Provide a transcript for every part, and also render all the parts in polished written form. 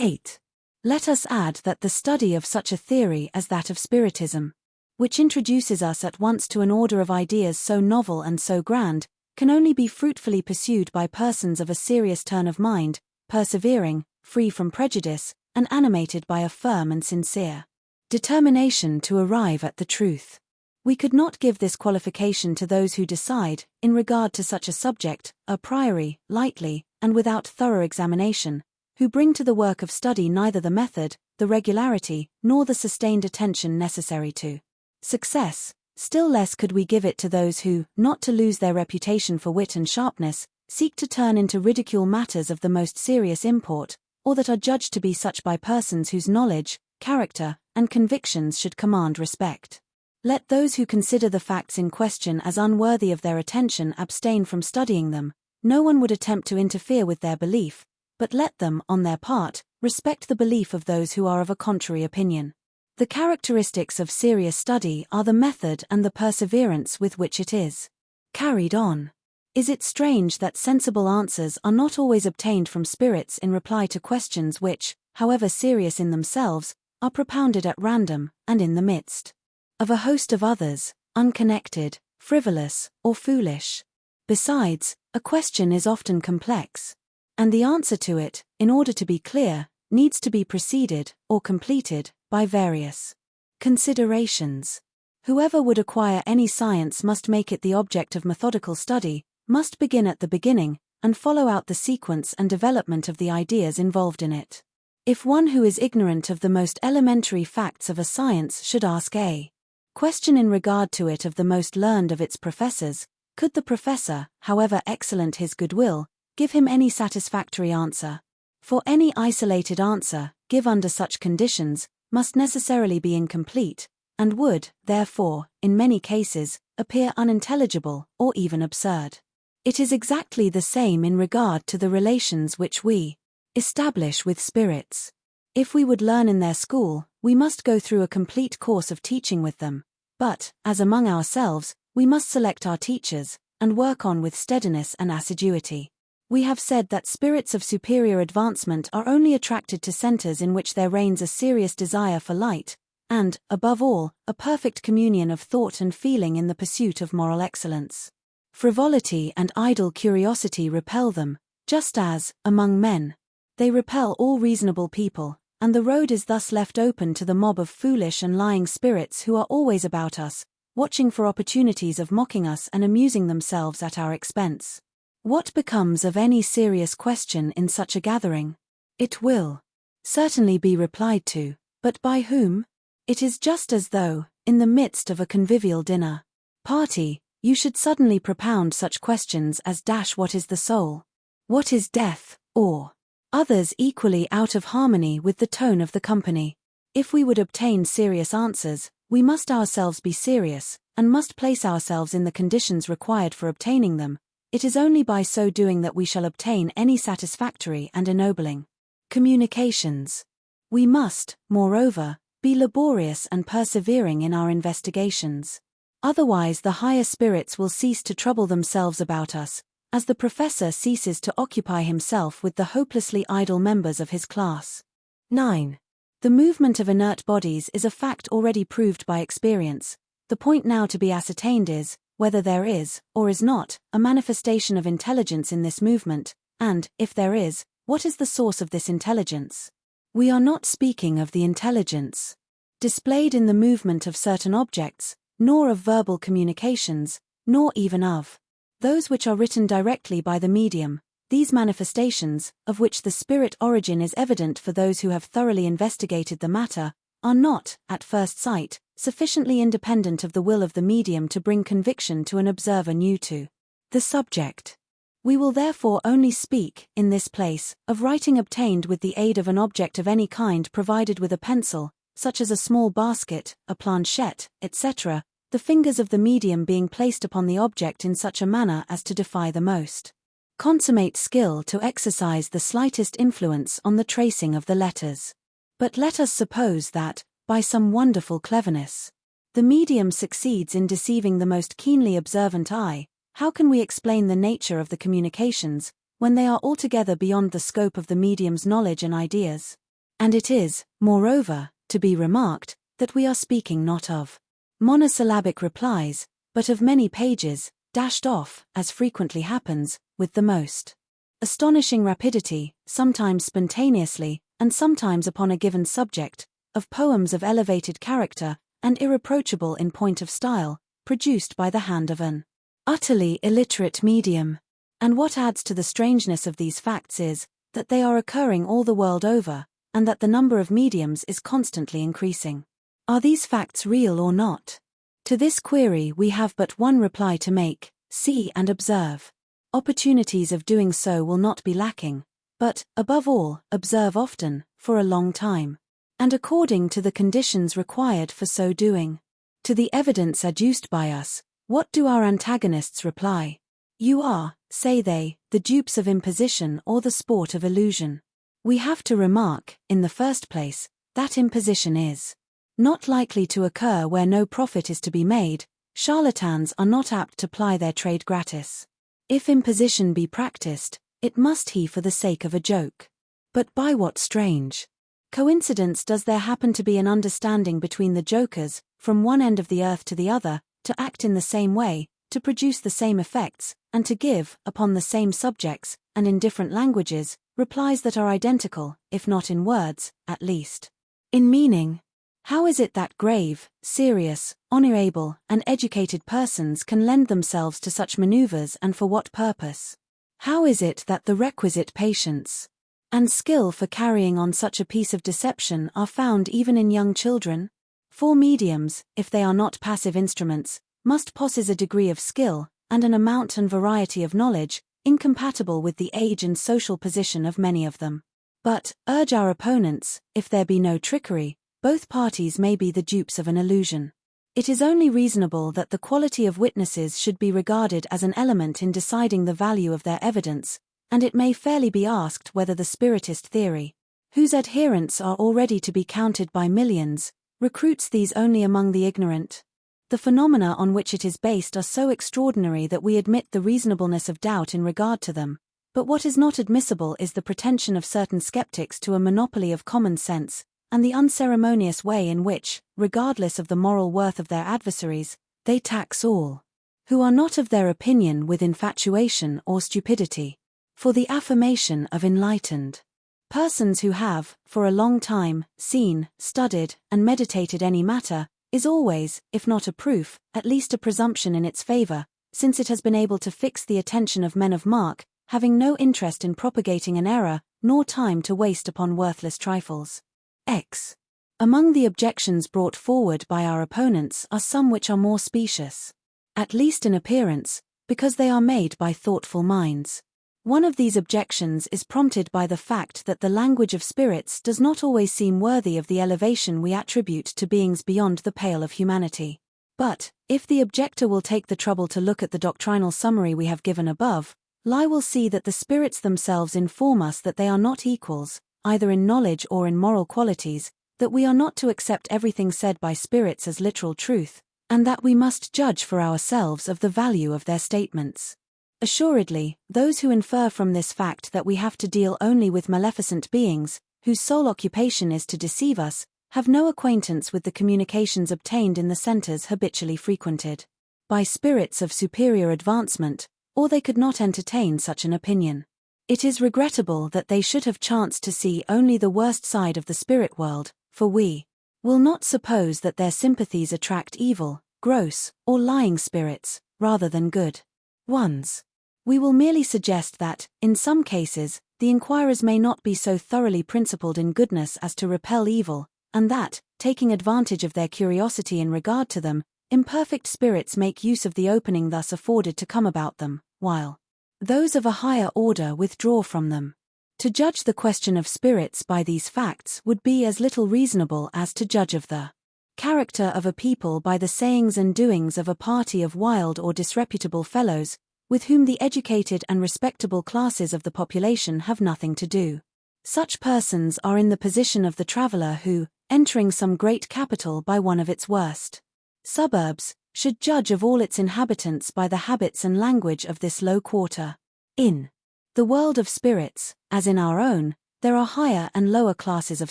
8. Let us add that the study of such a theory as that of Spiritism, which introduces us at once to an order of ideas so novel and so grand, can only be fruitfully pursued by persons of a serious turn of mind, persevering, free from prejudice, and animated by a firm and sincere determination to arrive at the truth. We could not give this qualification to those who decide, in regard to such a subject, a priori, lightly, and without thorough examination, who bring to the work of study neither the method, the regularity, nor the sustained attention necessary to success. Still less could we give it to those who, not to lose their reputation for wit and sharpness, seek to turn into ridicule matters of the most serious import, or that are judged to be such by persons whose knowledge, character, and convictions should command respect. Let those who consider the facts in question as unworthy of their attention abstain from studying them. No one would attempt to interfere with their belief, but let them, on their part, respect the belief of those who are of a contrary opinion. The characteristics of serious study are the method and the perseverance with which it is carried on. Is it strange that sensible answers are not always obtained from spirits in reply to questions which, however serious in themselves, are propounded at random, and in the midst of a host of others, unconnected, frivolous, or foolish? Besides, a question is often complex, and the answer to it, in order to be clear, needs to be preceded, or completed, by various considerations. Whoever would acquire any science must make it the object of methodical study, must begin at the beginning, and follow out the sequence and development of the ideas involved in it. If one who is ignorant of the most elementary facts of a science should ask a question in regard to it of the most learned of its professors, could the professor, however excellent his goodwill, give him any satisfactory answer? For any isolated answer, give under such conditions, must necessarily be incomplete, and would, therefore, in many cases, appear unintelligible, or even absurd. It is exactly the same in regard to the relations which we establish with spirits. If we would learn in their school, we must go through a complete course of teaching with them, but, as among ourselves, we must select our teachers, and work on with steadiness and assiduity. We have said that spirits of superior advancement are only attracted to centers in which there reigns a serious desire for light, and, above all, a perfect communion of thought and feeling in the pursuit of moral excellence. Frivolity and idle curiosity repel them, just as, among men, they repel all reasonable people, and the road is thus left open to the mob of foolish and lying spirits who are always about us, watching for opportunities of mocking us and amusing themselves at our expense. What becomes of any serious question in such a gathering? It will certainly be replied to, but by whom? It is just as though, in the midst of a convivial dinner party, you should suddenly propound such questions as what is the soul? What is death? Or others equally out of harmony with the tone of the company. If we would obtain serious answers, we must ourselves be serious, and must place ourselves in the conditions required for obtaining them. It is only by so doing that we shall obtain any satisfactory and ennobling communications. We must, moreover, be laborious and persevering in our investigations. Otherwise the higher spirits will cease to trouble themselves about us, as the professor ceases to occupy himself with the hopelessly idle members of his class. 9. The movement of inert bodies is a fact already proved by experience. The point now to be ascertained is, whether there is, or is not, a manifestation of intelligence in this movement, and, if there is, what is the source of this intelligence? We are not speaking of the intelligence displayed in the movement of certain objects, nor of verbal communications, nor even of those which are written directly by the medium. These manifestations, of which the spirit origin is evident for those who have thoroughly investigated the matter, are not, at first sight, sufficiently independent of the will of the medium to bring conviction to an observer new to the subject. We will therefore only speak, in this place, of writing obtained with the aid of an object of any kind provided with a pencil, such as a small basket, a planchette, etc., the fingers of the medium being placed upon the object in such a manner as to defy the most consummate skill to exercise the slightest influence on the tracing of the letters. But let us suppose that, by some wonderful cleverness, the medium succeeds in deceiving the most keenly observant eye. How can we explain the nature of the communications, when they are altogether beyond the scope of the medium's knowledge and ideas? And it is, moreover, to be remarked, that we are speaking not of monosyllabic replies, but of many pages, dashed off, as frequently happens, with the most astonishing rapidity, sometimes spontaneously, and sometimes upon a given subject, of poems of elevated character, and irreproachable in point of style, produced by the hand of an utterly illiterate medium. And what adds to the strangeness of these facts is, that they are occurring all the world over, and that the number of mediums is constantly increasing. Are these facts real or not? To this query we have but one reply to make: see and observe. Opportunities of doing so will not be lacking, but, above all, observe often, for a long time, and according to the conditions required for so doing. To the evidence adduced by us, what do our antagonists reply? You are, say they, the dupes of imposition or the sport of illusion. We have to remark, in the first place, that imposition is not likely to occur where no profit is to be made. Charlatans are not apt to ply their trade gratis. If imposition be practiced, it must be for the sake of a joke. But by what strange coincidence does there happen to be an understanding between the jokers, from one end of the earth to the other, to act in the same way, to produce the same effects, and to give, upon the same subjects, and in different languages, replies that are identical, if not in words, at least in meaning? How is it that grave, serious, honorable, and educated persons can lend themselves to such maneuvers, and for what purpose? How is it that the requisite patience and skill for carrying on such a piece of deception are found even in young children? For mediums, if they are not passive instruments, must possess a degree of skill, and an amount and variety of knowledge, incompatible with the age and social position of many of them. But, urge our opponents, if there be no trickery, both parties may be the dupes of an illusion. It is only reasonable that the quality of witnesses should be regarded as an element in deciding the value of their evidence, and it may fairly be asked whether the Spiritist theory, whose adherents are already to be counted by millions, recruits these only among the ignorant. The phenomena on which it is based are so extraordinary that we admit the reasonableness of doubt in regard to them, but what is not admissible is the pretension of certain skeptics to a monopoly of common sense, and the unceremonious way in which, regardless of the moral worth of their adversaries, they tax all who are not of their opinion with infatuation or stupidity. For the affirmation of enlightened persons who have, for a long time, seen, studied, and meditated any matter, is always, if not a proof, at least a presumption in its favor, since it has been able to fix the attention of men of mark, having no interest in propagating an error, nor time to waste upon worthless trifles. X. Among the objections brought forward by our opponents are some which are more specious, at least in appearance, because they are made by thoughtful minds. One of these objections is prompted by the fact that the language of spirits does not always seem worthy of the elevation we attribute to beings beyond the pale of humanity. But, if the objector will take the trouble to look at the doctrinal summary we have given above, he will see that the spirits themselves inform us that they are not equals, either in knowledge or in moral qualities, that we are not to accept everything said by spirits as literal truth, and that we must judge for ourselves of the value of their statements. Assuredly, those who infer from this fact that we have to deal only with maleficent beings, whose sole occupation is to deceive us, have no acquaintance with the communications obtained in the centers habitually frequented by spirits of superior advancement, or they could not entertain such an opinion. It is regrettable that they should have chanced to see only the worst side of the spirit world, for we will not suppose that their sympathies attract evil, gross, or lying spirits, rather than good ones. We will merely suggest that, in some cases, the inquirers may not be so thoroughly principled in goodness as to repel evil, and that, taking advantage of their curiosity in regard to them, imperfect spirits make use of the opening thus afforded to come about them, while those of a higher order withdraw from them. To judge the question of spirits by these facts would be as little reasonable as to judge of the character of a people by the sayings and doings of a party of wild or disreputable fellows, with whom the educated and respectable classes of the population have nothing to do. Such persons are in the position of the traveler who, entering some great capital by one of its worst suburbs, should judge of all its inhabitants by the habits and language of this low quarter. In the world of spirits, as in our own, there are higher and lower classes of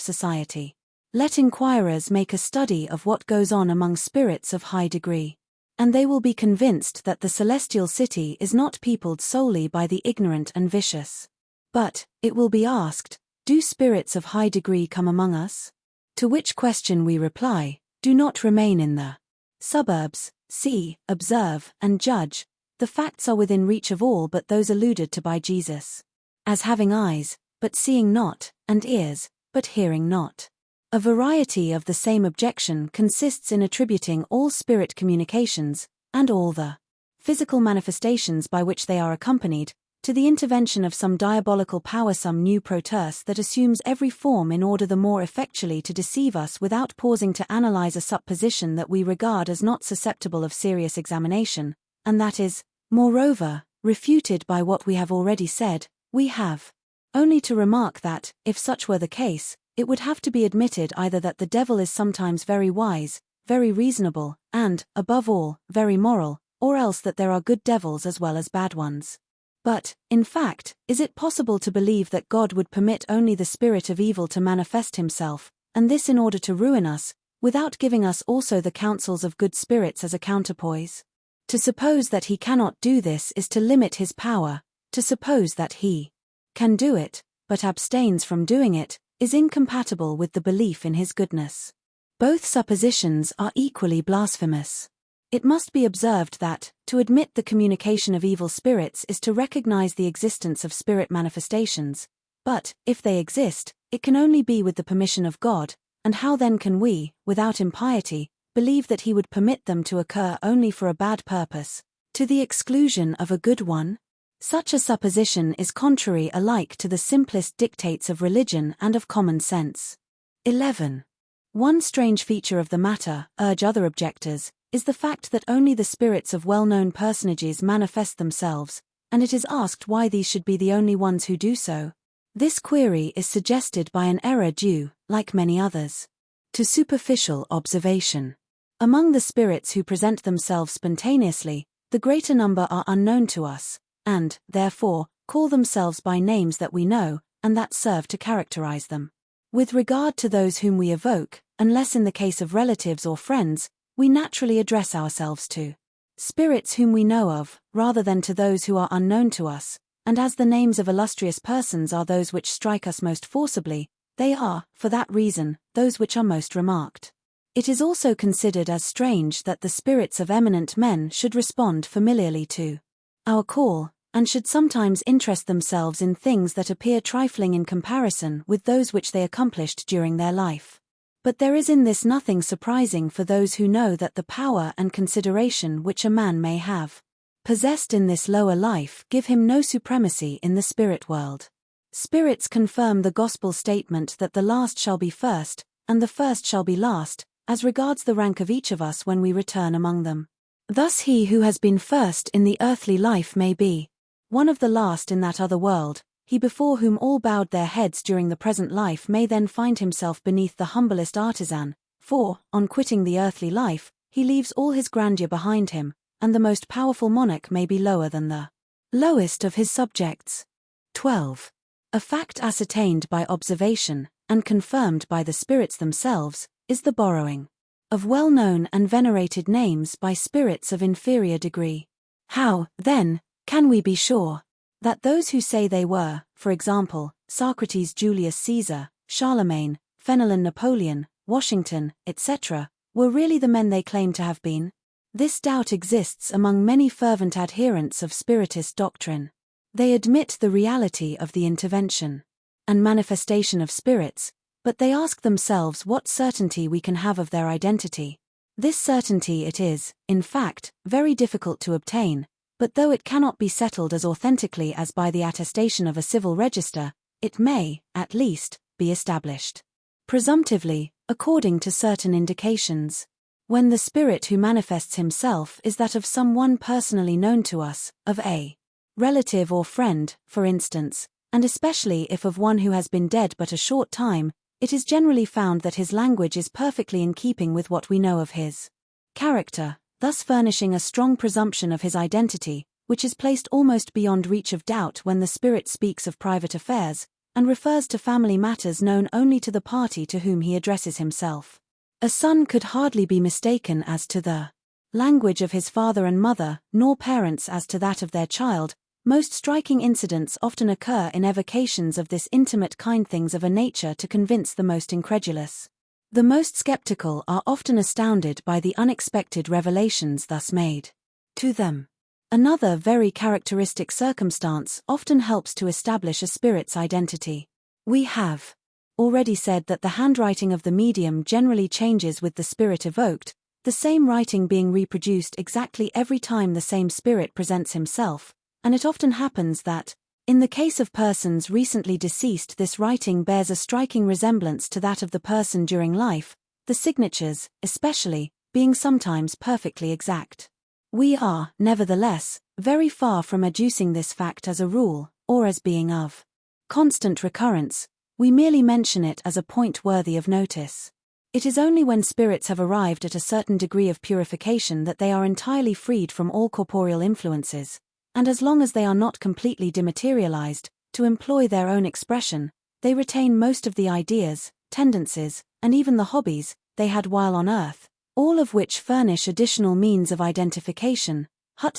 society. Let inquirers make a study of what goes on among spirits of high degree, and they will be convinced that the celestial city is not peopled solely by the ignorant and vicious. But, it will be asked, do spirits of high degree come among us? To which question we reply, do not remain in the suburbs, see, observe, and judge. The facts are within reach of all but those alluded to by Jesus. As having eyes, but seeing not, and ears, but hearing not. A variety of the same objection consists in attributing all spirit communications, and all the physical manifestations by which they are accompanied, to the intervention of some diabolical power, some new proterse that assumes every form in order the more effectually to deceive us without pausing to analyze a supposition that we regard as not susceptible of serious examination, and that is, moreover, refuted by what we have already said. We have only to remark that, if such were the case, it would have to be admitted either that the devil is sometimes very wise, very reasonable, and, above all, very moral, or else that there are good devils as well as bad ones. But, in fact, is it possible to believe that God would permit only the spirit of evil to manifest himself, and this in order to ruin us, without giving us also the counsels of good spirits as a counterpoise? To suppose that he cannot do this is to limit his power. To suppose that he can do it, but abstains from doing it, is incompatible with the belief in his goodness. Both suppositions are equally blasphemous. It must be observed that, to admit the communication of evil spirits is to recognize the existence of spirit manifestations, but, if they exist, it can only be with the permission of God, and how then can we, without impiety, believe that he would permit them to occur only for a bad purpose, to the exclusion of a good one? Such a supposition is contrary alike to the simplest dictates of religion and of common sense. 11. One strange feature of the matter, urge other objectors, is the fact that only the spirits of well-known personages manifest themselves, and it is asked why these should be the only ones who do so. This query is suggested by an error due, like many others, to superficial observation. Among the spirits who present themselves spontaneously, the greater number are unknown to us, and, therefore, call themselves by names that we know, and that serve to characterize them. With regard to those whom we evoke, unless in the case of relatives or friends, we naturally address ourselves to spirits whom we know of, rather than to those who are unknown to us, and as the names of illustrious persons are those which strike us most forcibly, they are, for that reason, those which are most remarked. It is also considered as strange that the spirits of eminent men should respond familiarly to our call, and should sometimes interest themselves in things that appear trifling in comparison with those which they accomplished during their life. But there is in this nothing surprising for those who know that the power and consideration which a man may have possessed in this lower life give him no supremacy in the spirit world. Spirits confirm the gospel statement that the last shall be first, and the first shall be last, as regards the rank of each of us when we return among them. Thus he who has been first in the earthly life may be one of the last in that other world. He before whom all bowed their heads during the present life may then find himself beneath the humblest artisan, for, on quitting the earthly life, he leaves all his grandeur behind him, and the most powerful monarch may be lower than the lowest of his subjects. 12. A fact ascertained by observation, and confirmed by the spirits themselves, is the borrowing of well-known and venerated names by spirits of inferior degree. How, then, can we be sure that those who say they were, for example, Socrates, Julius Caesar, Charlemagne, Fenelon, Napoleon, Washington, etc., were really the men they claim to have been? This doubt exists among many fervent adherents of Spiritist doctrine. They admit the reality of the intervention and manifestation of spirits, but they ask themselves what certainty we can have of their identity. This certainty it is, in fact, very difficult to obtain, but though it cannot be settled as authentically as by the attestation of a civil register, it may, at least, be established presumptively, according to certain indications. When the spirit who manifests himself is that of someone personally known to us, of a relative or friend, for instance, and especially if of one who has been dead but a short time, it is generally found that his language is perfectly in keeping with what we know of his character, thus furnishing a strong presumption of his identity, which is placed almost beyond reach of doubt when the spirit speaks of private affairs, and refers to family matters known only to the party to whom he addresses himself. A son could hardly be mistaken as to the language of his father and mother, nor parents as to that of their child. Most striking incidents often occur in evocations of this intimate kind, things of a nature to convince the most incredulous. The most skeptical are often astounded by the unexpected revelations thus made to them. Another very characteristic circumstance often helps to establish a spirit's identity. We have already said that the handwriting of the medium generally changes with the spirit evoked, the same writing being reproduced exactly every time the same spirit presents himself, and it often happens that, in the case of persons recently deceased, this writing bears a striking resemblance to that of the person during life, the signatures, especially, being sometimes perfectly exact. We are, nevertheless, very far from adducing this fact as a rule, or as being of constant recurrence. We merely mention it as a point worthy of notice. It is only when spirits have arrived at a certain degree of purification that they are entirely freed from all corporeal influences, and as long as they are not completely dematerialized, to employ their own expression, they retain most of the ideas, tendencies, and even the hobbies they had while on earth, all of which furnish additional means of identification.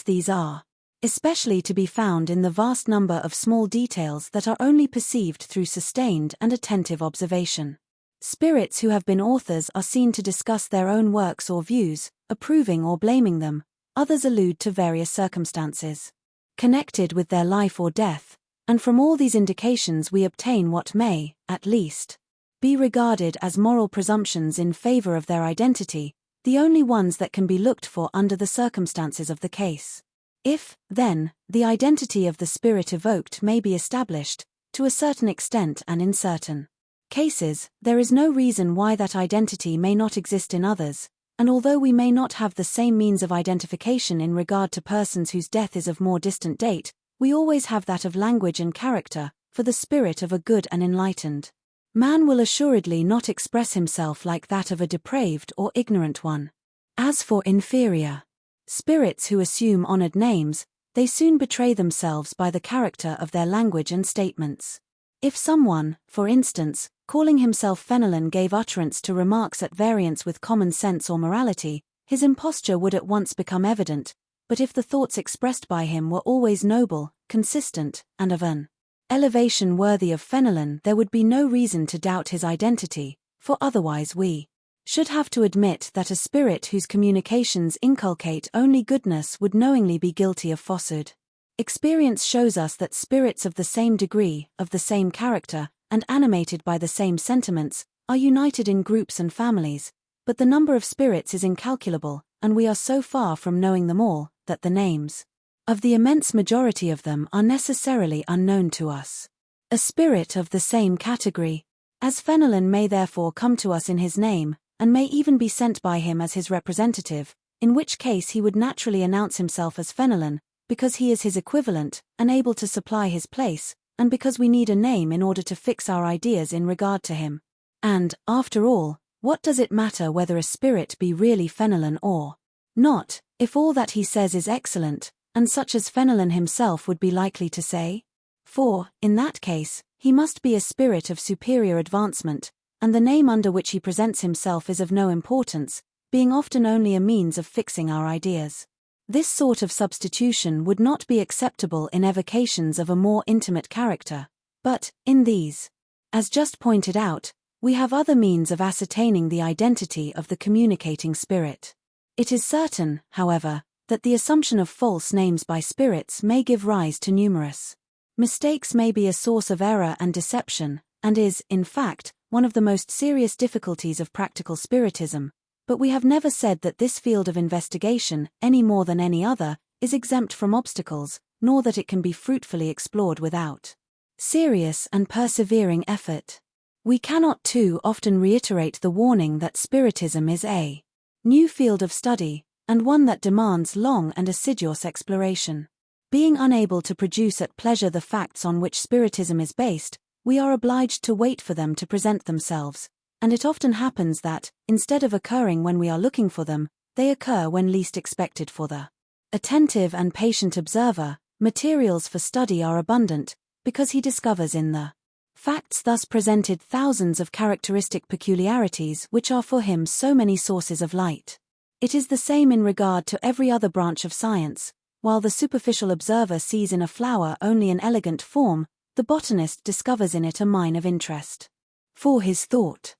These are especially to be found in the vast number of small details that are only perceived through sustained and attentive observation. Spirits who have been authors are seen to discuss their own works or views, approving or blaming them. Others allude to various circumstances connected with their life or death, and from all these indications we obtain what may, at least, be regarded as moral presumptions in favor of their identity, the only ones that can be looked for under the circumstances of the case. If, then, the identity of the spirit evoked may be established, to a certain extent and in certain cases, there is no reason why that identity may not exist in others, and although we may not have the same means of identification in regard to persons whose death is of more distant date, we always have that of language and character, for the spirit of a good and enlightened man will assuredly not express himself like that of a depraved or ignorant one. As for inferior spirits who assume honored names, they soon betray themselves by the character of their language and statements. If someone, for instance, calling himself Fenelon gave utterance to remarks at variance with common sense or morality, his imposture would at once become evident, but if the thoughts expressed by him were always noble, consistent, and of an elevation worthy of Fenelon, there would be no reason to doubt his identity, for otherwise we should have to admit that a spirit whose communications inculcate only goodness would knowingly be guilty of falsehood. Experience shows us that spirits of the same degree, of the same character, and animated by the same sentiments, are united in groups and families, but the number of spirits is incalculable, and we are so far from knowing them all, that the names of the immense majority of them are necessarily unknown to us. A spirit of the same category as Fenelon may therefore come to us in his name, and may even be sent by him as his representative, in which case he would naturally announce himself as Fenelon, because he is his equivalent, and able to supply his place, and because we need a name in order to fix our ideas in regard to him. And, after all, what does it matter whether a spirit be really Fenelon or not, if all that he says is excellent, and such as Fenelon himself would be likely to say? For, in that case, he must be a spirit of superior advancement, and the name under which he presents himself is of no importance, being often only a means of fixing our ideas. This sort of substitution would not be acceptable in evocations of a more intimate character, but, in these, as just pointed out, we have other means of ascertaining the identity of the communicating spirit. It is certain, however, that the assumption of false names by spirits may give rise to numerous mistakes, may be a source of error and deception, and is, in fact, one of the most serious difficulties of practical spiritism, but we have never said that this field of investigation, any more than any other, is exempt from obstacles, nor that it can be fruitfully explored without serious and persevering effort. We cannot too often reiterate the warning that Spiritism is a new field of study, and one that demands long and assiduous exploration. Being unable to produce at pleasure the facts on which Spiritism is based, we are obliged to wait for them to present themselves, and it often happens that, instead of occurring when we are looking for them, they occur when least expected. For the attentive and patient observer, materials for study are abundant, because he discovers in the Facts thus presented thousands of characteristic peculiarities which are for him so many sources of light. It is the same in regard to every other branch of science. While the superficial observer sees in a flower only an elegant form, the botanist discovers in it a mine of interest. For his thought.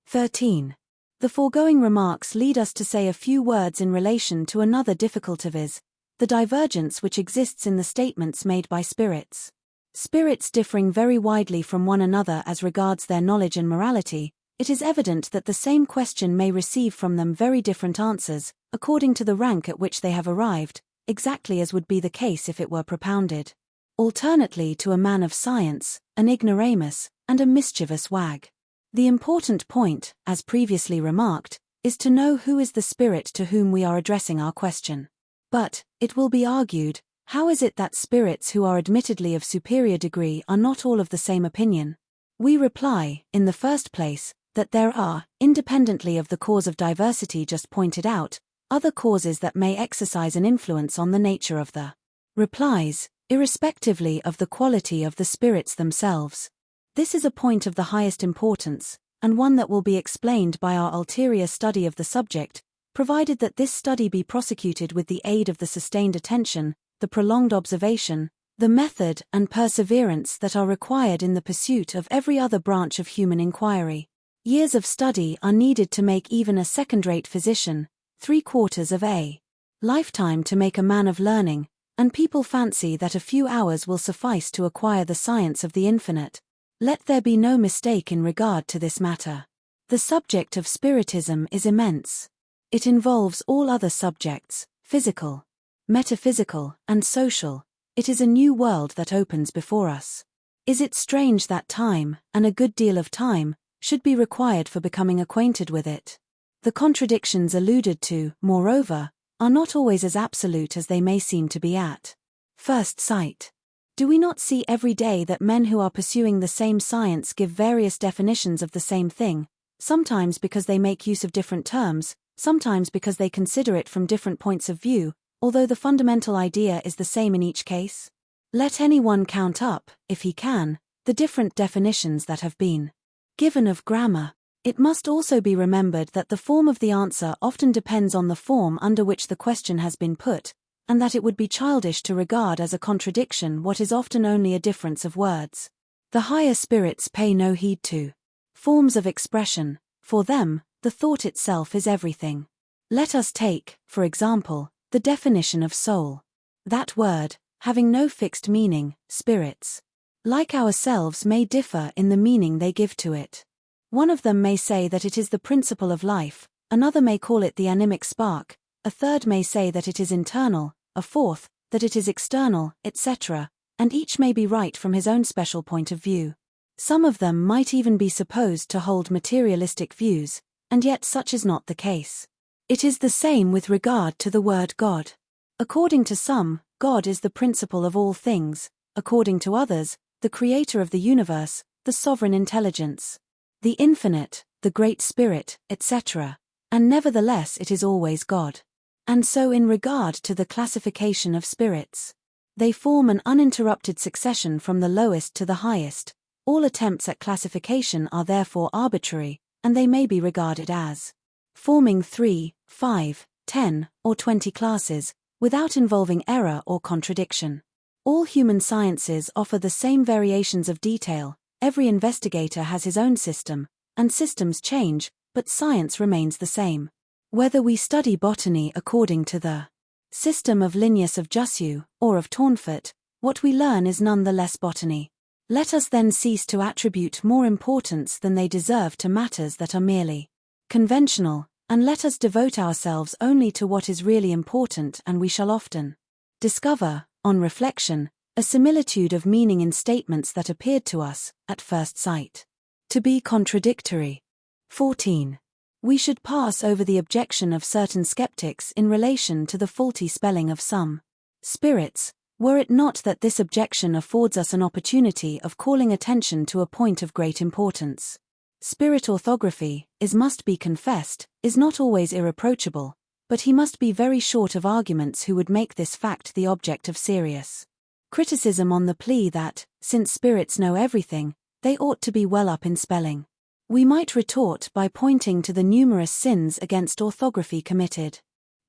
13. The foregoing remarks lead us to say a few words in relation to another difficulty, viz., the divergence which exists in the statements made by spirits. Spirits differing very widely from one another as regards their knowledge and morality, it is evident that the same question may receive from them very different answers, according to the rank at which they have arrived, exactly as would be the case if it were propounded alternately to a man of science, an ignoramus, and a mischievous wag. The important point, as previously remarked, is to know who is the spirit to whom we are addressing our question. But, it will be argued, how is it that spirits who are admittedly of superior degree are not all of the same opinion? We reply, in the first place, that there are, independently of the cause of diversity just pointed out, other causes that may exercise an influence on the nature of the replies, irrespectively of the quality of the spirits themselves. This is a point of the highest importance, and one that will be explained by our ulterior study of the subject, provided that this study be prosecuted with the aid of the sustained attention, the prolonged observation, the method and perseverance that are required in the pursuit of every other branch of human inquiry. Years of study are needed to make even a second-rate physician, 3/4 of a lifetime to make a man of learning, and people fancy that a few hours will suffice to acquire the science of the infinite. Let there be no mistake in regard to this matter. The subject of Spiritism is immense. It involves all other subjects, physical, metaphysical, and social. It is a new world that opens before us. Is it strange that time, and a good deal of time, should be required for becoming acquainted with it? The contradictions alluded to, moreover, are not always as absolute as they may seem to be at first sight. Do we not see every day that men who are pursuing the same science give various definitions of the same thing, sometimes because they make use of different terms, sometimes because they consider it from different points of view, although the fundamental idea is the same in each case? Let anyone count up, if he can, the different definitions that have been given of grammar. It must also be remembered that the form of the answer often depends on the form under which the question has been put, and that it would be childish to regard as a contradiction what is often only a difference of words. The higher spirits pay no heed to forms of expression. For them, the thought itself is everything. Let us take, for example, the definition of soul. That word, having no fixed meaning, spirits, like ourselves, may differ in the meaning they give to it. One of them may say that it is the principle of life, another may call it the animic spark, a third may say that it is internal, a fourth, that it is external, etc., and each may be right from his own special point of view. Some of them might even be supposed to hold materialistic views, and yet such is not the case. It is the same with regard to the word God. According to some, God is the principle of all things, according to others, the creator of the universe, the sovereign intelligence, the infinite, the great spirit, etc., and nevertheless it is always God. And so in regard to the classification of spirits. They form an uninterrupted succession from the lowest to the highest. All attempts at classification are therefore arbitrary, and they may be regarded as forming 3, 5, 10, or 20 classes, without involving error or contradiction. All human sciences offer the same variations of detail. Every investigator has his own system, and systems change, but science remains the same. Whether we study botany according to the system of Linnaeus of Jussieu, or of Tournefort, what we learn is none the less botany. Let us then cease to attribute more importance than they deserve to matters that are merely conventional, and let us devote ourselves only to what is really important, and we shall often discover, on reflection, a similitude of meaning in statements that appeared to us, at first sight, to be contradictory. 14. We should pass over the objection of certain skeptics in relation to the faulty spelling of some spirits, were it not that this objection affords us an opportunity of calling attention to a point of great importance. Spirit orthography, must be confessed, is not always irreproachable, but he must be very short of arguments who would make this fact the object of serious criticism on the plea that, since spirits know everything, They ought to be well up in spelling. We might retort by pointing to the numerous sins against orthography committed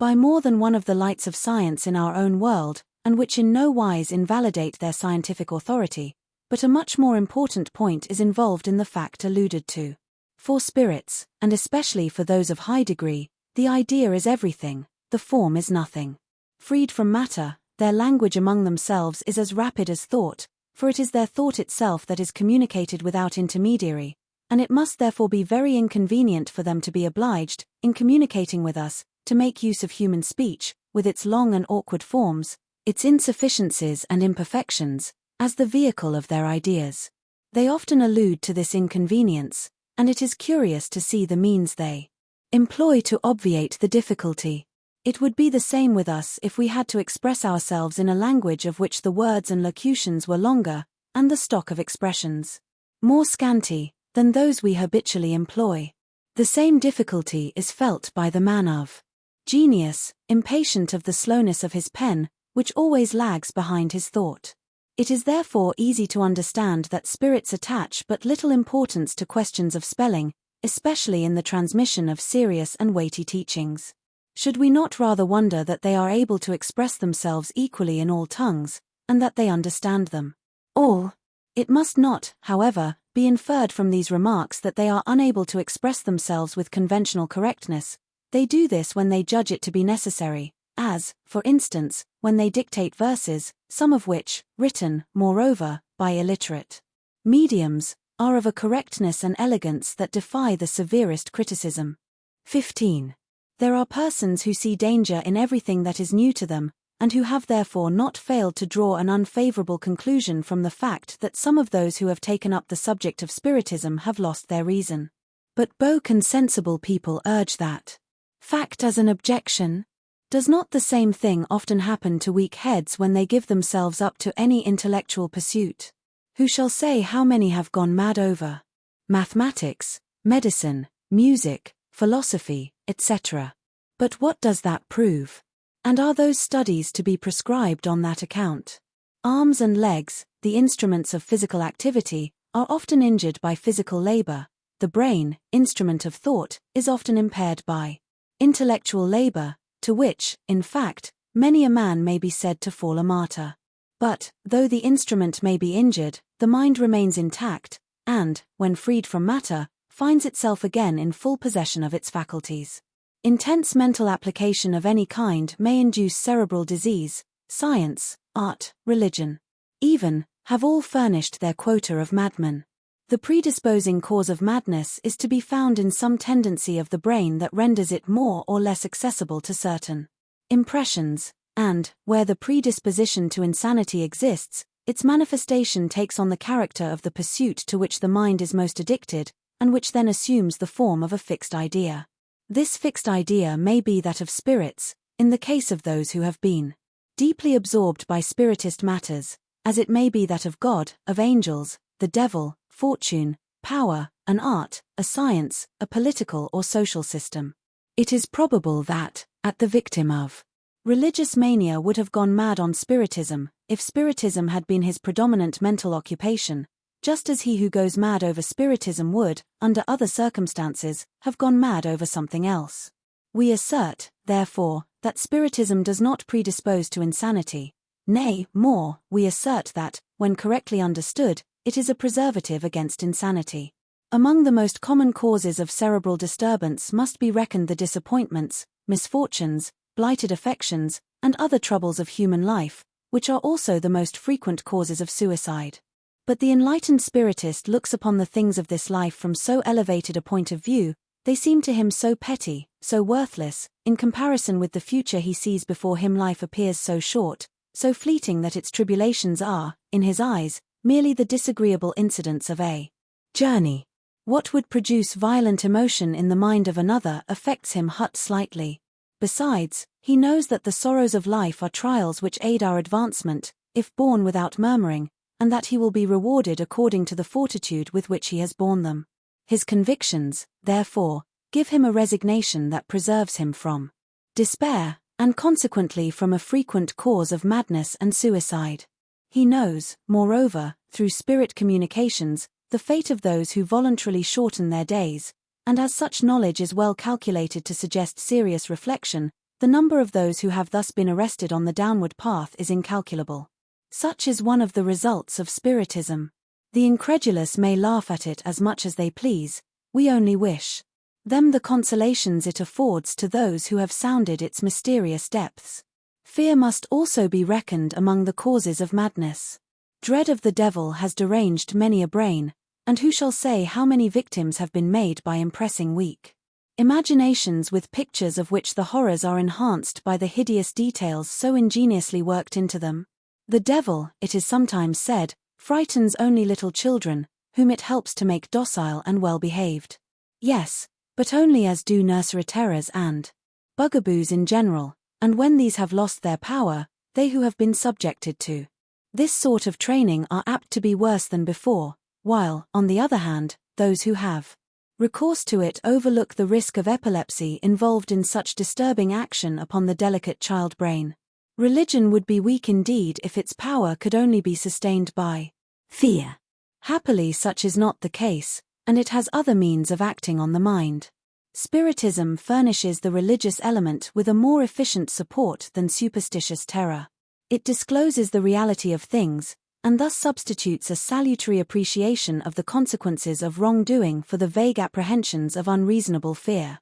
by more than one of the lights of science in our own world, and which in no wise invalidate their scientific authority, but a much more important point is involved in the fact alluded to. For spirits, and especially for those of high degree, the idea is everything, the form is nothing. Freed from matter, their language among themselves is as rapid as thought, for it is their thought itself that is communicated without intermediary, and it must therefore be very inconvenient for them to be obliged, in communicating with us, to make use of human speech, with its long and awkward forms, its insufficiencies and imperfections, as the vehicle of their ideas. They often allude to this inconvenience, and it is curious to see the means they employ to obviate the difficulty. It would be the same with us if we had to express ourselves in a language of which the words and locutions were longer, and the stock of expressions more scanty, than those we habitually employ. The same difficulty is felt by the man of genius, impatient of the slowness of his pen, which always lags behind his thought. It is therefore easy to understand that spirits attach but little importance to questions of spelling, especially in the transmission of serious and weighty teachings. Should we not rather wonder that they are able to express themselves equally in all tongues, and that they understand them all? It must not, however, be inferred from these remarks that they are unable to express themselves with conventional correctness. They do this when they judge it to be necessary, as, for instance, when they dictate verses, some of which, written, moreover, by illiterate mediums, are of a correctness and elegance that defy the severest criticism. 15. There are persons who see danger in everything that is new to them, and who have therefore not failed to draw an unfavorable conclusion from the fact that some of those who have taken up the subject of Spiritism have lost their reason. But both and sensible people urge that fact as an objection. Does not the same thing often happen to weak heads when they give themselves up to any intellectual pursuit? Who shall say how many have gone mad over mathematics, medicine, music, philosophy, etc.? But what does that prove? And are those studies to be prescribed on that account? Arms and legs, the instruments of physical activity, are often injured by physical labor. The brain, instrument of thought, is often impaired by intellectual labor, to which, in fact, many a man may be said to fall a martyr. But, though the instrument may be injured, the mind remains intact, and, when freed from matter, finds itself again in full possession of its faculties. Intense mental application of any kind may induce cerebral disease. Science, art, religion, even, have all furnished their quota of madmen. The predisposing cause of madness is to be found in some tendency of the brain that renders it more or less accessible to certain impressions, and, where the predisposition to insanity exists, its manifestation takes on the character of the pursuit to which the mind is most addicted, and which then assumes the form of a fixed idea. This fixed idea may be that of spirits, in the case of those who have been deeply absorbed by spiritist matters, as it may be that of God, of angels, the devil, fortune, power, an art, a science, a political or social system. It is probable that, at the victim of religious mania would have gone mad on Spiritism, if Spiritism had been his predominant mental occupation, just as he who goes mad over Spiritism would, under other circumstances, have gone mad over something else. We assert, therefore, that Spiritism does not predispose to insanity. Nay, more, we assert that, when correctly understood, it is a preservative against insanity. Among the most common causes of cerebral disturbance must be reckoned the disappointments, misfortunes, blighted affections, and other troubles of human life, which are also the most frequent causes of suicide. But the enlightened spiritist looks upon the things of this life from so elevated a point of view, they seem to him so petty, so worthless, in comparison with the future he sees before him. Life appears so short, so fleeting that its tribulations are, in his eyes, merely the disagreeable incidents of a journey. What would produce violent emotion in the mind of another affects him but slightly. Besides, he knows that the sorrows of life are trials which aid our advancement, if borne without murmuring, and that he will be rewarded according to the fortitude with which he has borne them. His convictions, therefore, give him a resignation that preserves him from despair, and consequently from a frequent cause of madness and suicide. He knows, moreover, through spirit communications, the fate of those who voluntarily shorten their days, and as such knowledge is well calculated to suggest serious reflection, the number of those who have thus been arrested on the downward path is incalculable. Such is one of the results of Spiritism. The incredulous may laugh at it as much as they please, we only wish them the consolations it affords to those who have sounded its mysterious depths. Fear must also be reckoned among the causes of madness. Dread of the devil has deranged many a brain, and who shall say how many victims have been made by impressing weak imaginations with pictures of which the horrors are enhanced by the hideous details so ingeniously worked into them? The devil, it is sometimes said, frightens only little children, whom it helps to make docile and well-behaved. Yes, but only as do nursery terrors and bugaboos in general, and when these have lost their power, they who have been subjected to this sort of training are apt to be worse than before, while, on the other hand, those who have recourse to it overlook the risk of epilepsy involved in such disturbing action upon the delicate child brain. Religion would be weak indeed if its power could only be sustained by fear. Happily such is not the case, and it has other means of acting on the mind. Spiritism furnishes the religious element with a more efficient support than superstitious terror. It discloses the reality of things, and thus substitutes a salutary appreciation of the consequences of wrongdoing for the vague apprehensions of unreasonable fear.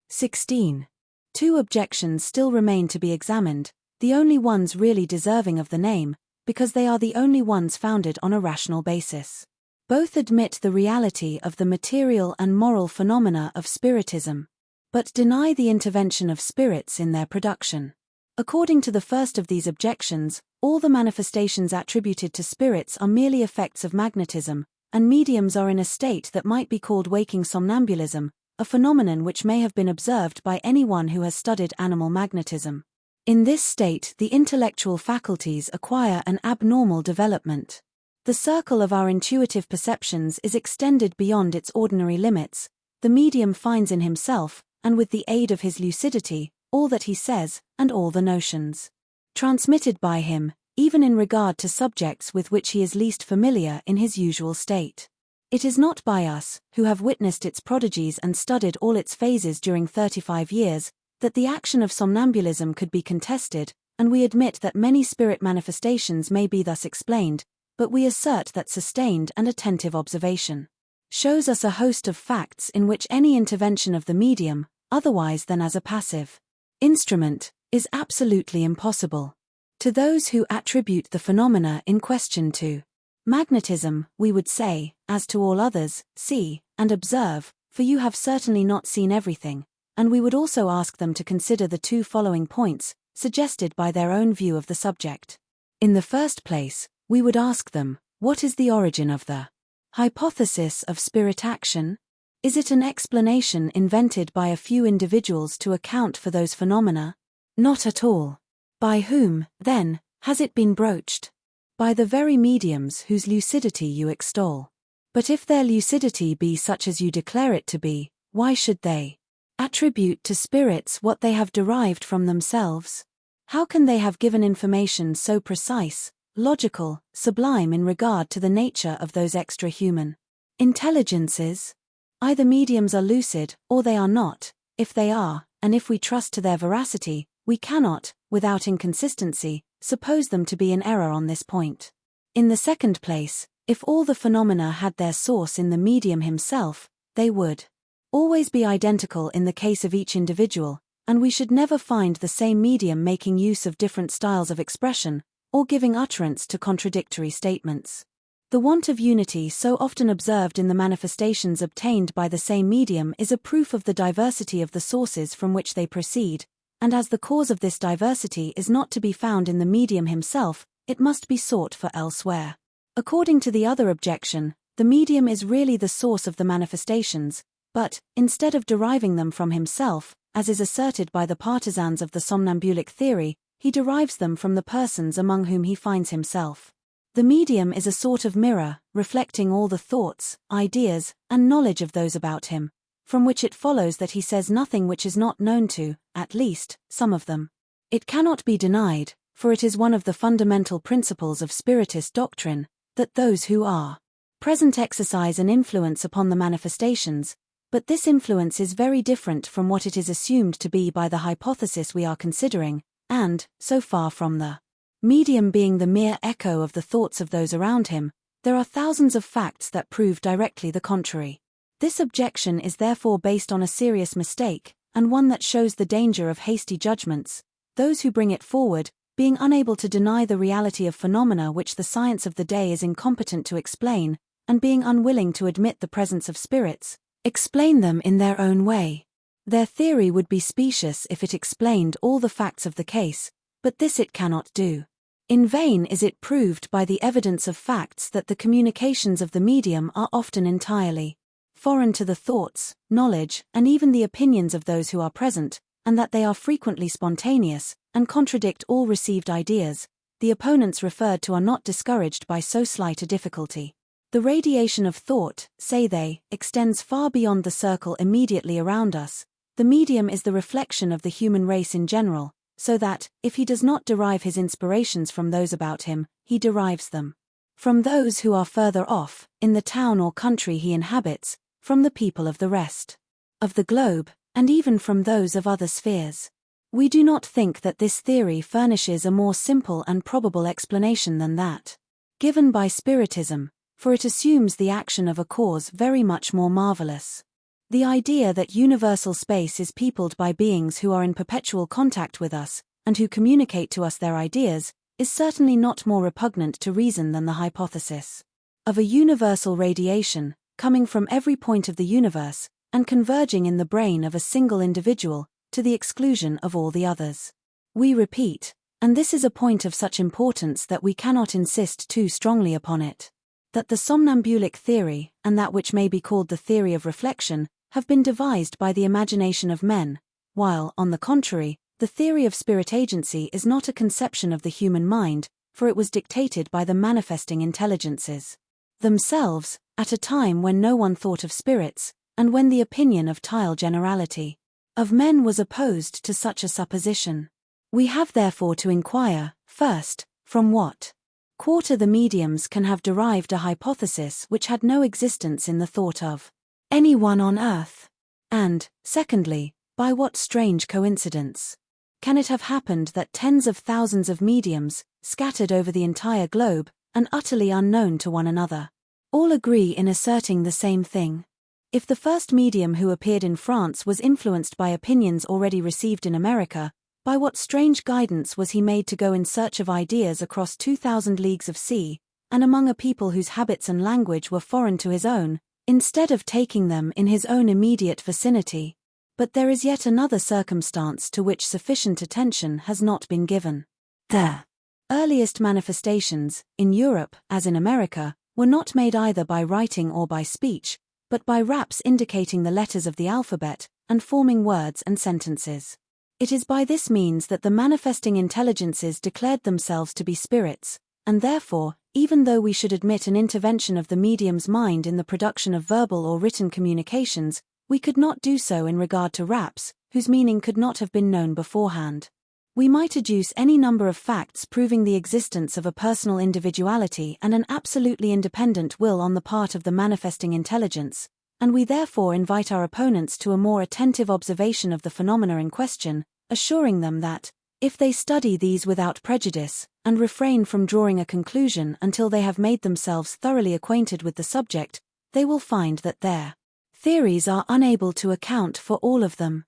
16. Two objections still remain to be examined, the only ones really deserving of the name, because they are the only ones founded on a rational basis. Both admit the reality of the material and moral phenomena of Spiritism, but deny the intervention of spirits in their production. According to the first of these objections, all the manifestations attributed to spirits are merely effects of magnetism, and mediums are in a state that might be called waking somnambulism, a phenomenon which may have been observed by anyone who has studied animal magnetism. In this state, the intellectual faculties acquire an abnormal development. The circle of our intuitive perceptions is extended beyond its ordinary limits. The medium finds in himself, and with the aid of his lucidity, all that he says, and all the notions transmitted by him, even in regard to subjects with which he is least familiar in his usual state. It is not by us, who have witnessed its prodigies and studied all its phases during 35 years, that the action of somnambulism could be contested, and we admit that many spirit manifestations may be thus explained, but we assert that sustained and attentive observation shows us a host of facts in which any intervention of the medium, otherwise than as a passive instrument, is absolutely impossible. To those who attribute the phenomena in question to magnetism, we would say, as to all others, see and observe, for you have certainly not seen everything, and we would also ask them to consider the two following points, suggested by their own view of the subject. In the first place, we would ask them, what is the origin of the hypothesis of spirit action? Is it an explanation invented by a few individuals to account for those phenomena? Not at all. By whom, then, has it been broached? By the very mediums whose lucidity you extol. But if their lucidity be such as you declare it to be, why should they attribute to spirits what they have derived from themselves? How can they have given information so precise, logical, sublime in regard to the nature of those extra-human intelligences? Either mediums are lucid, or they are not. If they are, and if we trust to their veracity, we cannot, without inconsistency, suppose them to be in error on this point. In the second place, if all the phenomena had their source in the medium himself, they would always be identical in the case of each individual, and we should never find the same medium making use of different styles of expression, or giving utterance to contradictory statements. The want of unity so often observed in the manifestations obtained by the same medium is a proof of the diversity of the sources from which they proceed, and as the cause of this diversity is not to be found in the medium himself, it must be sought for elsewhere. According to the other objection, the medium is really the source of the manifestations, but, instead of deriving them from himself, as is asserted by the partisans of the somnambulic theory, he derives them from the persons among whom he finds himself. The medium is a sort of mirror, reflecting all the thoughts, ideas, and knowledge of those about him, from which it follows that he says nothing which is not known to, at least, some of them. It cannot be denied, for it is one of the fundamental principles of Spiritist doctrine, that those who are present exercise an influence upon the manifestations, but this influence is very different from what it is assumed to be by the hypothesis we are considering, and, so far from the medium being the mere echo of the thoughts of those around him, there are thousands of facts that prove directly the contrary. This objection is therefore based on a serious mistake, and one that shows the danger of hasty judgments, those who bring it forward, being unable to deny the reality of phenomena which the science of the day is incompetent to explain, and being unwilling to admit the presence of spirits, explain them in their own way. Their theory would be specious if it explained all the facts of the case, but this it cannot do. In vain is it proved by the evidence of facts that the communications of the medium are often entirely foreign to the thoughts, knowledge, and even the opinions of those who are present, and that they are frequently spontaneous, and contradict all received ideas. The opponents referred to are not discouraged by so slight a difficulty. The radiation of thought, say they, extends far beyond the circle immediately around us. The medium is the reflection of the human race in general, so that, if he does not derive his inspirations from those about him, he derives them from those who are further off, in the town or country he inhabits, from the people of the rest of the globe, and even from those of other spheres. We do not think that this theory furnishes a more simple and probable explanation than that given by Spiritism, for it assumes the action of a cause very much more marvelous. The idea that universal space is peopled by beings who are in perpetual contact with us, and who communicate to us their ideas, is certainly not more repugnant to reason than the hypothesis of a universal radiation, coming from every point of the universe, and converging in the brain of a single individual, to the exclusion of all the others. We repeat, and this is a point of such importance that we cannot insist too strongly upon it, that the somnambulic theory, and that which may be called the theory of reflection, have been devised by the imagination of men, while, on the contrary, the theory of spirit agency is not a conception of the human mind, for it was dictated by the manifesting intelligences themselves, at a time when no one thought of spirits, and when the opinion of tile generality of men was opposed to such a supposition. We have therefore to inquire, first, from what quarter the mediums can have derived a hypothesis which had no existence in the thought of anyone on earth, and, secondly, by what strange coincidence can it have happened that tens of thousands of mediums, scattered over the entire globe, and utterly unknown to one another, all agree in asserting the same thing? If the first medium who appeared in France was influenced by opinions already received in America, by what strange guidance was he made to go in search of ideas across 2,000 leagues of sea, and among a people whose habits and language were foreign to his own, instead of taking them in his own immediate vicinity? But there is yet another circumstance to which sufficient attention has not been given. The earliest manifestations, in Europe as in America, were not made either by writing or by speech, but by raps indicating the letters of the alphabet, and forming words and sentences. It is by this means that the manifesting intelligences declared themselves to be spirits, and therefore, even though we should admit an intervention of the medium's mind in the production of verbal or written communications, we could not do so in regard to raps, whose meaning could not have been known beforehand. We might adduce any number of facts proving the existence of a personal individuality and an absolutely independent will on the part of the manifesting intelligence, and we therefore invite our opponents to a more attentive observation of the phenomena in question, assuring them that, if they study these without prejudice, and refrain from drawing a conclusion until they have made themselves thoroughly acquainted with the subject, they will find that their theories are unable to account for all of them.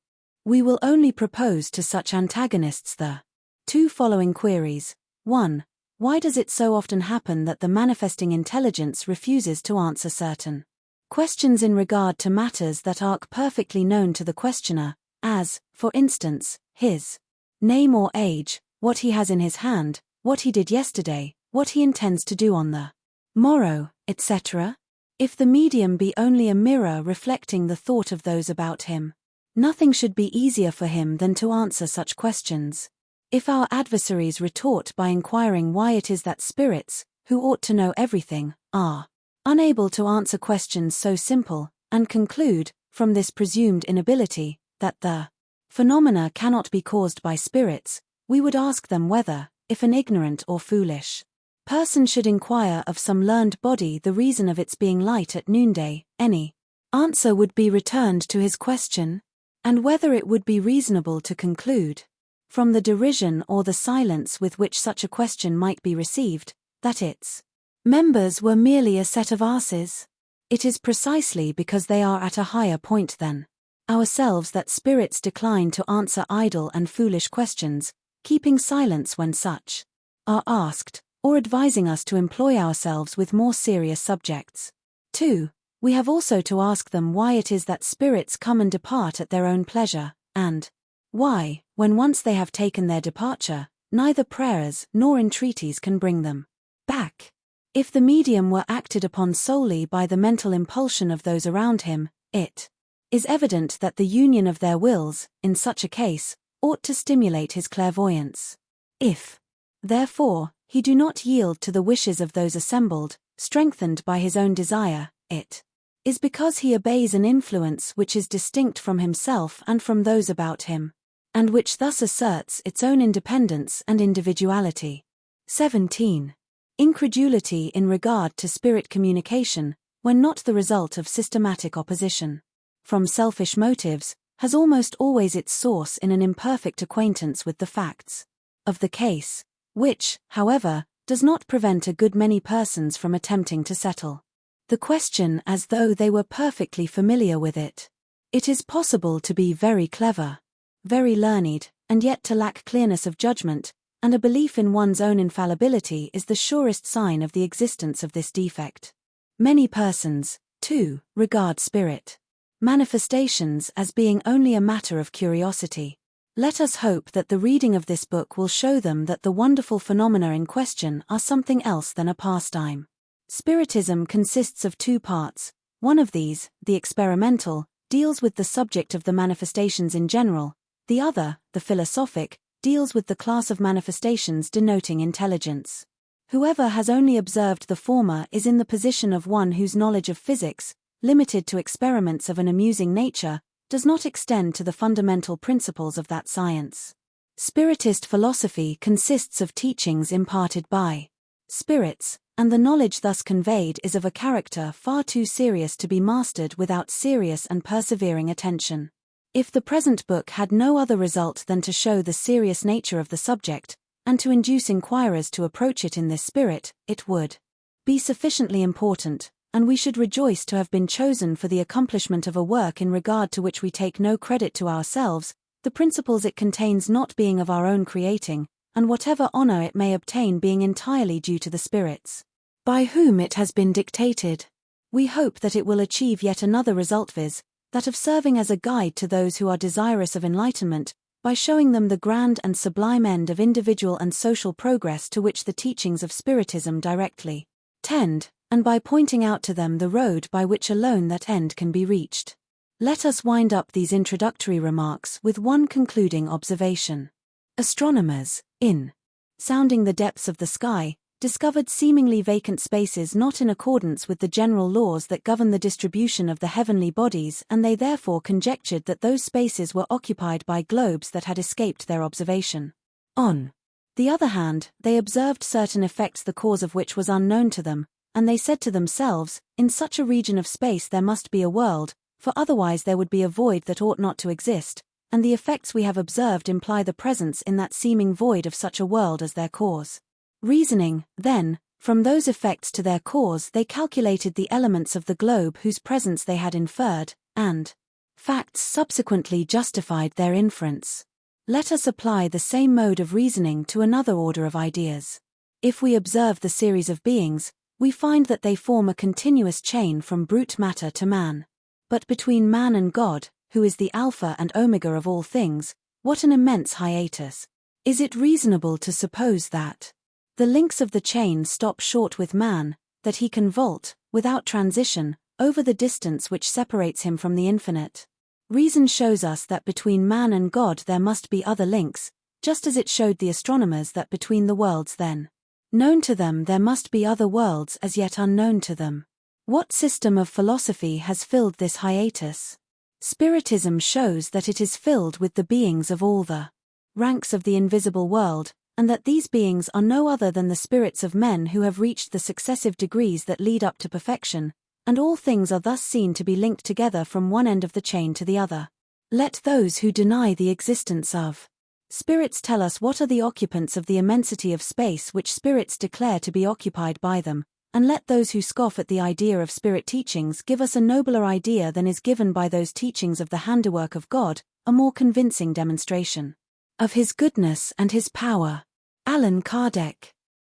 We will only propose to such antagonists the two following queries. 1. Why does it so often happen that the manifesting intelligence refuses to answer certain questions in regard to matters that are perfectly known to the questioner, as, for instance, his name or age, what he has in his hand, what he did yesterday, what he intends to do on the morrow, etc.? If the medium be only a mirror reflecting the thought of those about him, nothing should be easier for him than to answer such questions. If our adversaries retort by inquiring why it is that spirits, who ought to know everything, are unable to answer questions so simple, and conclude, from this presumed inability, that the phenomena cannot be caused by spirits, we would ask them whether, if an ignorant or foolish person should inquire of some learned body the reason of its being light at noonday, any answer would be returned to his question, and whether it would be reasonable to conclude, from the derision or the silence with which such a question might be received, that its members were merely a set of asses. It is precisely because they are at a higher point than ourselves that spirits decline to answer idle and foolish questions, keeping silence when such are asked, or advising us to employ ourselves with more serious subjects. 2. We have also to ask them why it is that spirits come and depart at their own pleasure, and why, when once they have taken their departure, neither prayers nor entreaties can bring them back. If the medium were acted upon solely by the mental impulsion of those around him, it is evident that the union of their wills, in such a case, ought to stimulate his clairvoyance. If, therefore, he do not yield to the wishes of those assembled, strengthened by his own desire, it is because he obeys an influence which is distinct from himself and from those about him, and which thus asserts its own independence and individuality. 17. Incredulity in regard to spirit communication, when not the result of systematic opposition from selfish motives, has almost always its source in an imperfect acquaintance with the facts of the case, which, however, does not prevent a good many persons from attempting to settle the question as though they were perfectly familiar with it. It is possible to be very clever, very learned, and yet to lack clearness of judgment, and a belief in one's own infallibility is the surest sign of the existence of this defect. Many persons, too, regard spirit manifestations as being only a matter of curiosity. Let us hope that the reading of this book will show them that the wonderful phenomena in question are something else than a pastime. Spiritism consists of two parts. One of these, the experimental, deals with the subject of the manifestations in general. The other, the philosophic, deals with the class of manifestations denoting intelligence. Whoever has only observed the former is in the position of one whose knowledge of physics, limited to experiments of an amusing nature, does not extend to the fundamental principles of that science. Spiritist philosophy consists of teachings imparted by spirits, and the knowledge thus conveyed is of a character far too serious to be mastered without serious and persevering attention. If the present book had no other result than to show the serious nature of the subject, and to induce inquirers to approach it in this spirit, it would be sufficiently important, and we should rejoice to have been chosen for the accomplishment of a work in regard to which we take no credit to ourselves, the principles it contains not being of our own creating, and whatever honor it may obtain being entirely due to the spirits by whom it has been dictated. We hope that it will achieve yet another result, viz., that of serving as a guide to those who are desirous of enlightenment, by showing them the grand and sublime end of individual and social progress to which the teachings of Spiritism directly tend, and by pointing out to them the road by which alone that end can be reached. Let us wind up these introductory remarks with one concluding observation. Astronomers, in sounding the depths of the sky, discovered seemingly vacant spaces not in accordance with the general laws that govern the distribution of the heavenly bodies, and they therefore conjectured that those spaces were occupied by globes that had escaped their observation. On the other hand, they observed certain effects the cause of which was unknown to them, and they said to themselves, in such a region of space there must be a world, for otherwise there would be a void that ought not to exist, and the effects we have observed imply the presence in that seeming void of such a world as their cause. Reasoning, then, from those effects to their cause, they calculated the elements of the globe whose presence they had inferred, and facts subsequently justified their inference. Let us apply the same mode of reasoning to another order of ideas. If we observe the series of beings, we find that they form a continuous chain from brute matter to man. But between man and God, who is the Alpha and Omega of all things, what an immense hiatus! Is it reasonable to suppose that the links of the chain stop short with man, that he can vault, without transition, over the distance which separates him from the infinite? Reason shows us that between man and God there must be other links, just as it showed the astronomers that between the worlds then known to them there must be other worlds as yet unknown to them. What system of philosophy has filled this hiatus? Spiritism shows that it is filled with the beings of all the ranks of the invisible world, and that these beings are no other than the spirits of men who have reached the successive degrees that lead up to perfection, and all things are thus seen to be linked together from one end of the chain to the other. Let those who deny the existence of spirits tell us what are the occupants of the immensity of space which spirits declare to be occupied by them, and let those who scoff at the idea of spirit teachings give us a nobler idea than is given by those teachings of the handiwork of God, a more convincing demonstration of His goodness and His power. Allan Kardec.